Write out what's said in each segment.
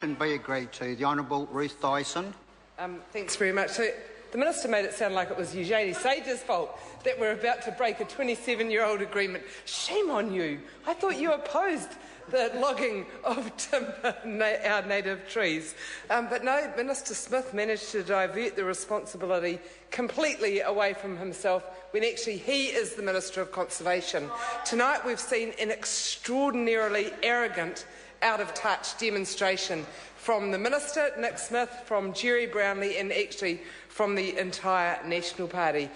Can be agreed to. The Honourable Ruth Dyson. Thanks very much. So, the Minister made it sound like it was Eugenie Sage's fault that we're about to break a 27-year-old agreement. Shame on you. I thought you opposed the logging of timber, our native trees. But no, Minister Smith managed to divert the responsibility completely away from himself when actually he is the Minister of Conservation. Tonight we've seen an extraordinarily arrogant, out-of-touch demonstration from the Minister, Nick Smith, from Jerry Brownlee and actually from the entire National Party.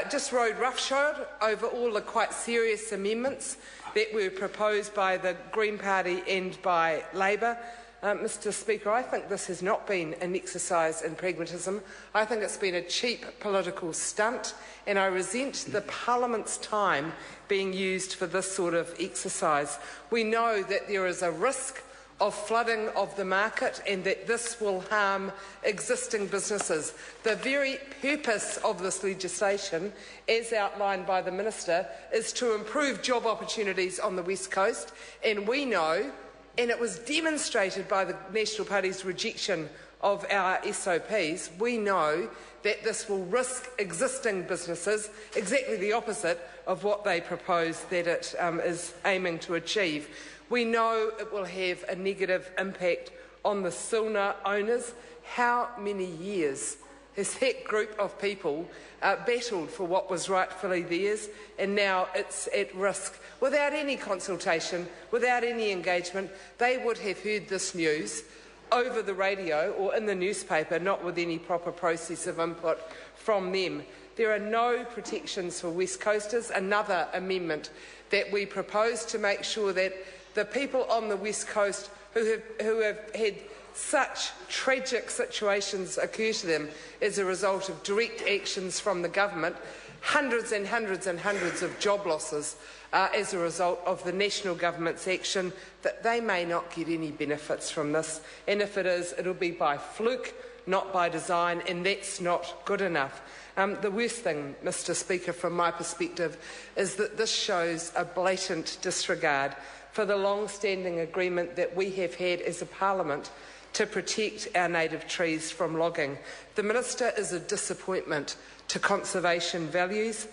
Just rode roughshod over all the quite serious amendments that were proposed by the Green Party and by Labour. Mr Speaker, I think this has not been an exercise in pragmatism. I think it's been a cheap political stunt, and I resent the Parliament's time being used for this sort of exercise. We know that there is a risk of flooding of the market and that this will harm existing businesses. The very purpose of this legislation, as outlined by the Minister, is to improve job opportunities on the West Coast, and we know, and it was demonstrated by the National Party's rejection of our SOPs, we know that this will risk existing businesses, exactly the opposite of what they propose that it is aiming to achieve. We know it will have a negative impact on the Silna owners. How many years has that group of people battled for what was rightfully theirs, and now it's at risk? Without any consultation, without any engagement, they would have heard this news over the radio or in the newspaper, not with any proper process of input from them. There are no protections for West Coasters. Another amendment that we propose to make sure that the people on the West Coast who have had such tragic situations occur to them as a result of direct actions from the government, hundreds and hundreds and hundreds of job losses as a result of the national government's action, that they may not get any benefits from this. And if it is, it'll be by fluke, not by design, and that's not good enough. The worst thing, Mr Speaker, from my perspective, is that this shows a blatant disregard for the long-standing agreement that we have had as a Parliament to protect our native trees from logging. The Minister is a disappointment to conservation values.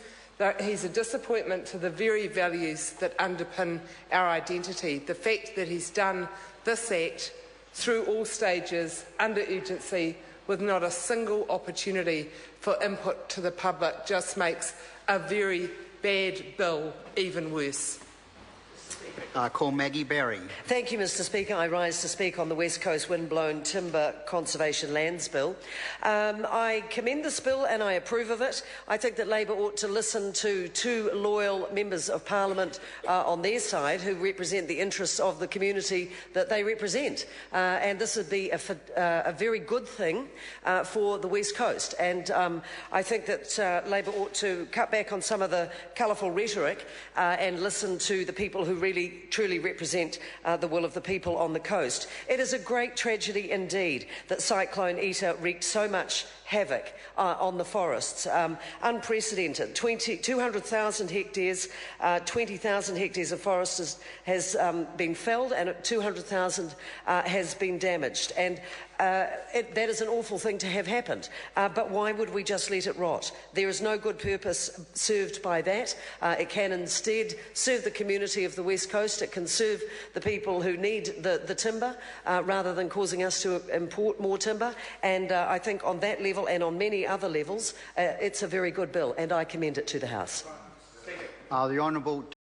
He's a disappointment to the very values that underpin our identity. The fact that he's done this Act through all stages, under urgency, with not a single opportunity for input to the public, just makes a very bad bill even worse. Call Maggie Berry. Thank you, Mr Speaker. I rise to speak on the West Coast Windblown Timber Conservation Lands Bill. I commend this bill and I approve of it. I think that Labour ought to listen to two loyal members of Parliament on their side who represent the interests of the community that they represent. And this would be a very good thing for the West Coast. And I think that Labour ought to cut back on some of the colourful rhetoric and listen to the people who really truly represent the will of the people on the coast. It is a great tragedy indeed that Cyclone Eta wreaked so much havoc on the forests. Unprecedented. 200,000 hectares, 20,000 hectares of forest has been felled, and 200,000 has been damaged. And that is an awful thing to have happened. But why would we just let it rot? There is no good purpose served by that. It can instead serve the community of the West Coast. It can serve the people who need the timber rather than causing us to import more timber. And I think on that level and on many other levels, it's a very good bill, and I commend it to the House. The Honourable